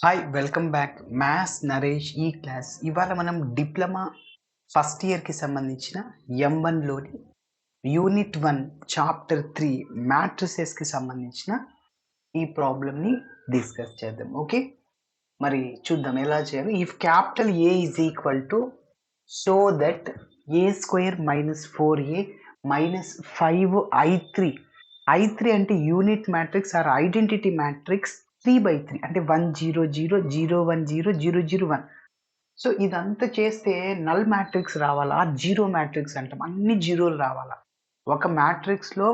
Hi welcome back maths Naresh ఈ class. ఇవాళ మనం డిప్లొమా ఫస్ట్ ఇయర్కి సంబంధించిన M1లోని యూనిట్ 1 చాప్టర్ 3 మ్యాట్రిసెస్కి సంబంధించిన ఈ ప్రాబ్లమ్ని డిస్కస్ చేద్దాం. ఓకే, మరి చూద్దాం ఎలా చేయాలి. If capital A is equal to so that A square minus 4a minus 5i3 అంటే unit matrix or identity matrix 3/3 అంటే 1 0 0 0 1 0 0 0 1. సో ఇదంతా చేస్తే నల్ మ్యాట్రిక్స్ రావాలా, జీరో మ్యాట్రిక్స్ అంటాం. అన్ని జీరోలు రావాలా. ఒక మ్యాట్రిక్స్లో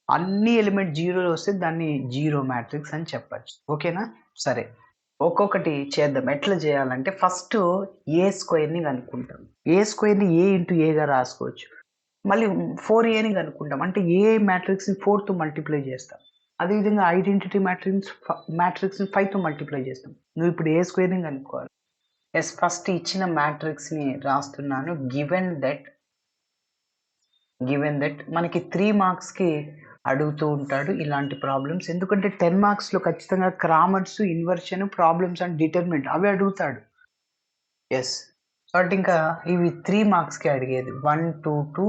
అన్ని ఎలిమెంట్ జీరోలు వస్తే దాన్ని జీరో మ్యాట్రిక్స్ అని చెప్పచ్చు. ఓకేనా? సరే, ఒక్కొక్కటి చేద్దాం. ఎట్లా చేయాలంటే ఫస్ట్ ఏ స్క్వేర్ని కనుక్కుంటాం. ఏ స్క్వేర్ని ఏ ఇంటూ ఏగా రాసుకోవచ్చు. మళ్ళీ 4aని కనుక్కుంటాం. అంటే ఏ మ్యాట్రిక్స్ని 4తో మల్టిప్లై చేస్తాం. అదేవిధంగా ఐడెంటిటీ మ్యాట్రిక్స్ని 5తో మల్టిప్లై చేస్తాం. నువ్వు ఇప్పుడు ఏ స్క్వేర్ని కనుక్కోవాలి. ఎస్, ఫస్ట్ ఇచ్చిన మ్యాట్రిక్స్ని రాస్తున్నాను. గివెన్ దట్ మనకి 3 మార్క్స్కి అడుగుతూ ఉంటాడు ఇలాంటి ప్రాబ్లమ్స్. ఎందుకంటే 10 మార్క్స్లో ఖచ్చితంగా Cramer's, inversion, problems and determinant అవి అడుగుతాడు. ఎస్, కాబట్టి ఇంకా ఇవి 3 మార్క్స్కి అడిగేది. 1 2 2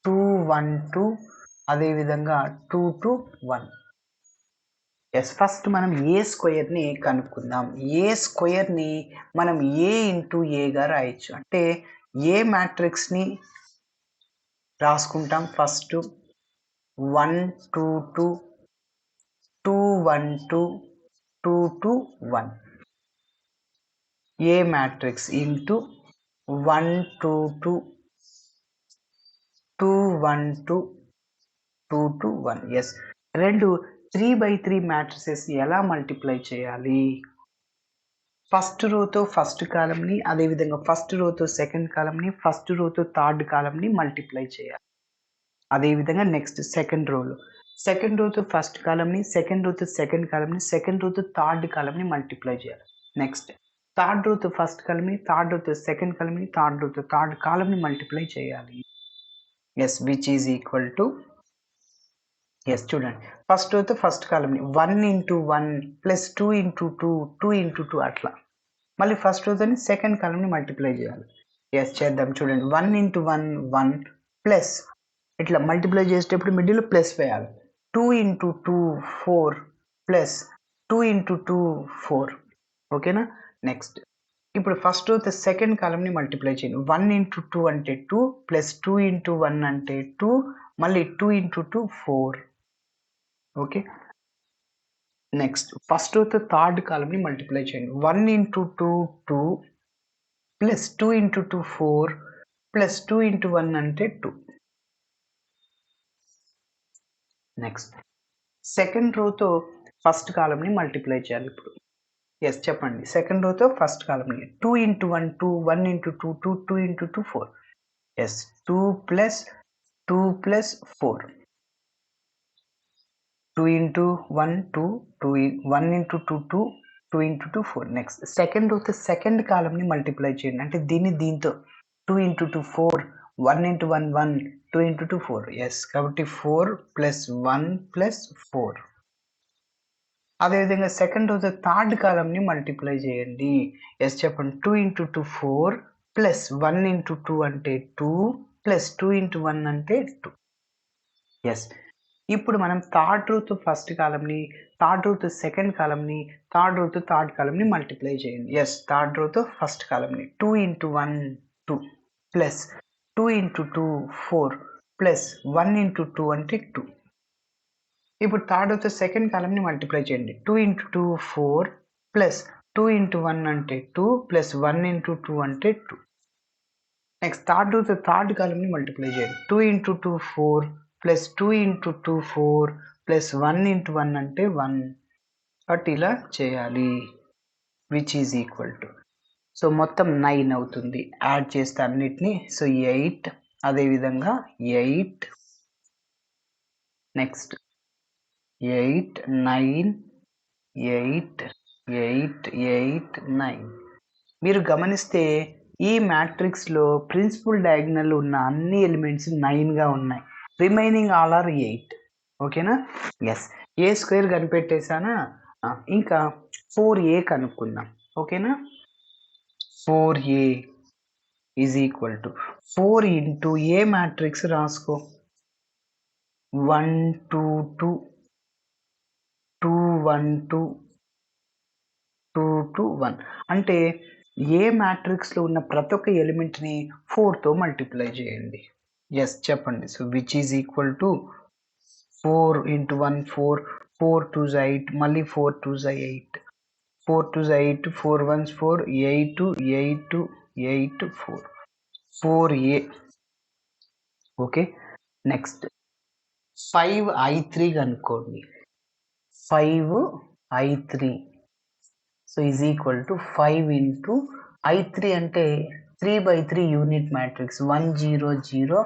2 1 2 అదేవిధంగా 2 2 1. ఎస్, ఫస్ట్ మనం ఏ స్క్వేర్ని కనుక్కుందాం. ఏ స్క్వేర్ని మనం ఏ ఇంటూ ఏగా రాయొచ్చు. అంటే ఏ మ్యాట్రిక్స్ని రాసుకుంటాం. ఫస్ట్ 1 2 2 2 1 2 2 2 1. ఏ మ్యాట్రిక్స్ ఇంటూ 1 2 2 2 1 2 2 2 1. ఎస్, రెండు 3/3 మ్యాట్రిసెస్ ఎలా మల్టిప్లై చేయాలి. ఫస్ట్ రోతో ఫస్ట్ కాలంని, అదేవిధంగా ఫస్ట్ రోతో సెకండ్ కాలంని, ఫస్ట్ రోతో థర్డ్ కాలంని మల్టిప్లై చేయాలి. అదేవిధంగా నెక్స్ట్ సెకండ్ రోతో ఫస్ట్ కాలంని, సెకండ్ రోతో సెకండ్ కాలంని, సెకండ్ రోతో థర్డ్ కాలంని మల్టిప్లై చేయాలి. నెక్స్ట్ థర్డ్ రోతో ఫస్ట్ కాలంని, థర్డ్ రోతో సెకండ్ కాలంని, థర్డ్ రోతో థర్డ్ కాలంని మల్టిప్లై చేయాలి. Yes, which is equal to, yes చూడండి, ఫస్ట్ రోతో ఫస్ట్ కాలంని 1 ఇంటూ 1 ప్లస్ 2 ఇంటూ 2 2 ఇంటూ 2 అట్లా. మళ్ళీ ఫస్ట్ రోతోని సెకండ్ కాలంని మల్టిప్లై చేయాలి. ఎస్, చేద్దాం. చూడండి, 1 ఇంటూ 1 1 ప్లస్ ఇట్లా మల్టిప్లై చేసేటప్పుడు మిడిల్లో ప్లస్ వేయాలి. 2 ఇంటూ 2 4 ప్లస్ 2 ఇంటూ 2 4. ఓకేనా? నెక్స్ట్ ఇప్పుడు ఫస్ట్ రోతో సెకండ్ కాలంని మల్టిప్లై చేయండి. 1 ఇంటూ 2 అంటే 2 ప్లస్ 2 ఇంటూ 1 అంటే 2 మళ్ళీ 2 ఇంటూ 2 4. ఓకే, నెక్స్ట్ ఫస్ట్ రోతో థర్డ్ కాలంని మల్టిప్లై చేయండి. 1 into 2 2 plus 2 into 2 4 plus 2 into 1 అంటే 2. నెక్స్ట్ సెకండ్ రోతో ఫస్ట్ కాలంని మల్టిప్లై చేయాలి ఇప్పుడు. ఎస్, చెప్పండి. సెకండ్ రోతో ఫస్ట్ కాలంని 2 into 1 2 1 into 2 2 2 into 2 4. Yes, 2 plus 2 plus 4. 2 into 1 2 2 1 into 2 2 2 into 2 4. Next second రోతో సెకండ్ కాలంని మల్టిప్లై చేయండి. అంటే దీంతో 2 ఇంటూ 2 4 1 ఇంటూ 1 1 2 ఇంటూ 2 4. ఎస్, కాబట్టి 4 ప్లస్ 1 ప్లస్ 4. అదేవిధంగా సెకండ్ రోతో థర్డ్ కాలంని మల్టిప్లై చేయండి. ఎస్, చెప్పండి. 2 ఇంటూ 2 4 ప్లస్ 1 ఇంటూ 2 అంటే 2 ప్లస్ 2 ఇంటూ 1 అంటే 2. ఎస్, ఇప్పుడు మనం థర్డ్ రోతో ఫస్ట్ కాలంని, థర్డ్ రోతో సెకండ్ కాలంని, థర్డ్ రోతో థర్డ్ కాలంని మల్టిప్లై చేయండి. ఎస్, థర్డ్ రోతో ఫస్ట్ కాలంని 2 into 1 2 plus 2 into 2 4 plus 1 into 2 అంటే 2. ఇప్పుడు థర్డ్ రోతో సెకండ్ కాలంని మల్టిప్లై చేయండి. 2 ఇంటూ 2 4 ప్లస్ 2 ఇంటూ 1 అంటే 2 ప్లస్ 1 ఇంటూ 2 అంటే 2. నెక్స్ట్ థర్డ్ రోతో థర్డ్ కాలంని మల్టిప్లై చేయండి. 2 into 2 4 plus 2 into 2 4 plus 1 into 1 అంటే 1. బట్ ఇలా చేయాలి. Which is equal to, so మొత్తం 9 అవుతుంది. యాడ్ చేస్తే అన్నిటినీ. సో 8, అదేవిధంగా 8, నెక్స్ట్ 8 9 8 8 8 9. మీరు గమనిస్తే ఈ మ్యాట్రిక్స్లో ప్రిన్సిపల్ డయాగ్నల్ ఉన్న అన్ని ఎలిమెంట్స్ 9గా ఉన్నాయి. Remaining all are 8. ఓకేనా? ఎస్, ఏ స్క్వేర్ కనిపెట్టేసానా. ఇంకా 4a కనుక్కుందాం. ఓకేనా? 4a is equal to 4 into A matrix రాసుకో. 1 2 2 2 1 2 2 2 1 అంటే ఏ మ్యాట్రిక్స్లో ఉన్న ప్రతి ఒక్క ఎలిమెంట్ని 4తో మల్టిప్లై చేయండి. ఎస్ చెప్పండి. So which is equal to 4 into 1 4 4 2s 8 మళ్ళీ 4 2s 8 4 2s 8 4 1s 4 8 8 8 4 4a. Okay next 5i3 కనుక్కోండి. 5i3 so is equal to 5 into i3 అంటే 3/3 యూనిట్ మ్యాట్రిక్స్ 1 0 0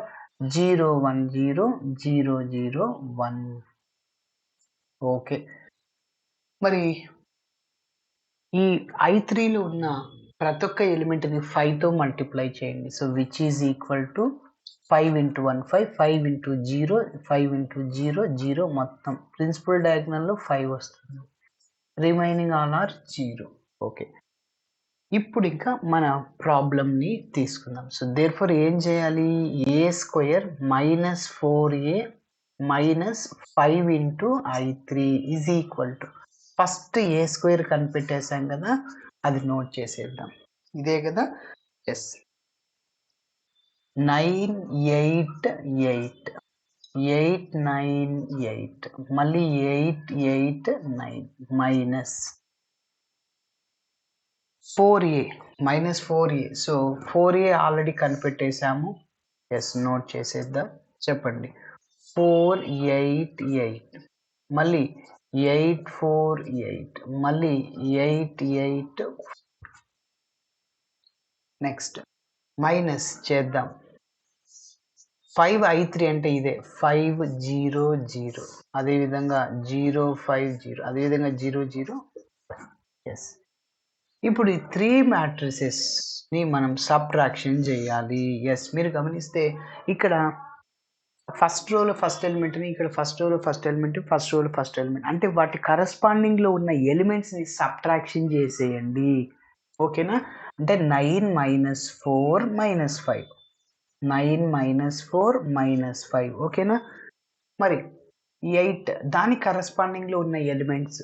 0 1 0 0 0 1. ఓకే మరి ఈ i3లో ఉన్న ప్రతి ఒక్క ఎలిమెంట్ని 5తో మల్టిప్లై చేయండి. So which is equal to 5 into 1 5 5 into 0 5 into 0 0 మొత్తం ప్రిన్సిపల్ డయాగ్నల్లో 5 వస్తుంది. Remaining all are 0. ఓకే ఇప్పుడు ఇంకా మన ప్రాబ్లమ్ని తీసుకుందాం. సో దేర్ఫోర్ ఏం చేయాలి? a² minus 4a minus 5 into i3 is equal to first a² కనిపెట్టేసాం కదా, అది నోట్ చేసేద్దాం. ఇదే కదా? ఎస్ 9 8 8 8 9 8 మళ్ళీ 8 8 9 minus 4a minus 4a. So 4a already కనిపెట్టేసాము. ఎస్ నోట్ చేసేద్దాం. చెప్పండి 4 8 8 మళ్ళీ 8 4 8 మళ్ళీ 8 8 నెక్స్ట్ మైనస్ చేద్దాం. 5i3 అంటే ఇదే 5 0 0 అదేవిధంగా 0 5 0 అదేవిధంగా 0 0. ఎస్ ఇప్పుడు ఈ 3 మ్యాట్రిసెస్ని మనం సబ్ట్రాక్షన్ చేయాలి. ఎస్ మీరు గమనిస్తే ఇక్కడ ఫస్ట్ రోలో ఫస్ట్ ఎలిమెంట్ని, ఇక్కడ ఫస్ట్ రోలో ఫస్ట్ ఎలిమెంట్, ఫస్ట్ రోలో ఫస్ట్ ఎలిమెంట్ అంటే వాటి కరస్పాండింగ్లో ఉన్న ఎలిమెంట్స్ని సబ్ట్రాక్షన్ చేసేయండి. ఓకేనా? అంటే 9 మైనస్ 4 మైనస్ 5 9 మైనస్ 4 మైనస్ 5. ఓకేనా? మరి 8 దాని కరస్పాండింగ్లో ఉన్న elements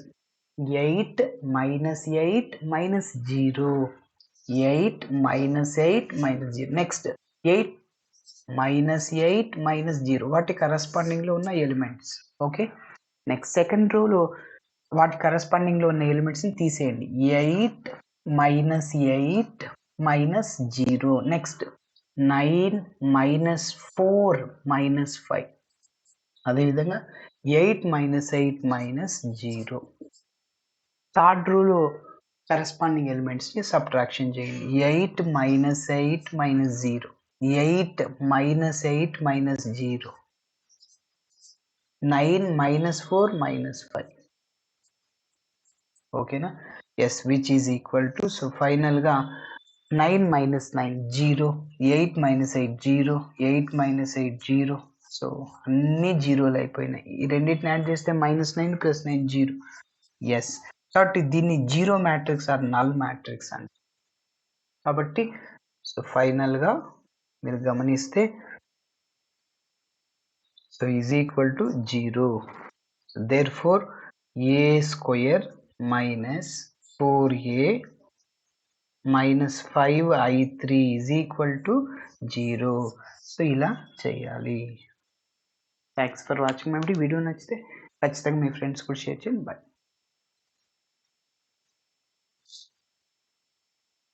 8 minus 8 minus 0 8 minus 8 minus 0 next 8 minus 8 minus 0 వాటి కరస్పాండింగ్లో ఉన్న ఎలిమెంట్స్. ఓకే నెక్స్ట్ సెకండ్ రోలో వాటి కరస్పాండింగ్లో ఉన్న ఎలిమెంట్స్ని తీసేయండి. 8 minus 8 minus 0 next 9 minus 4 minus 5 అదేవిధంగా 8 మైనస్ 8 మైనస్ 0. థర్డ్ రోలో కరస్పాండింగ్ ఎలిమెంట్స్ని సబ్ట్రాక్షన్ చేయండి. 8 minus 8 minus 0 8 minus 8 minus 0 9 minus 4 minus 5. ఓకేనా? Yes which is equal to so ఫైనల్గా 9 మైనస్ 9 0 8 మైనస్ 8 0 8 మైనస్ 8 0. సో అన్ని జీరోలు అయిపోయినాయి. ఈ రెండింటిని యాడ్ చేస్తే -9 + 9 0. ఎస్ కాబట్టి దీన్ని zero matrix or null matrix అంట. కాబట్టి సో ఫైనల్గా మీరు గమనిస్తే so is equal to 0. Therefore a² minus 4a minus 5i3 is equal to 0. So ఇలా చేయాలి. Thanks for watching. వీడియో నచ్చితే ఖచ్చితంగా మీ ఫ్రెండ్స్ కూడా షేర్ చేయండి. బాయ్.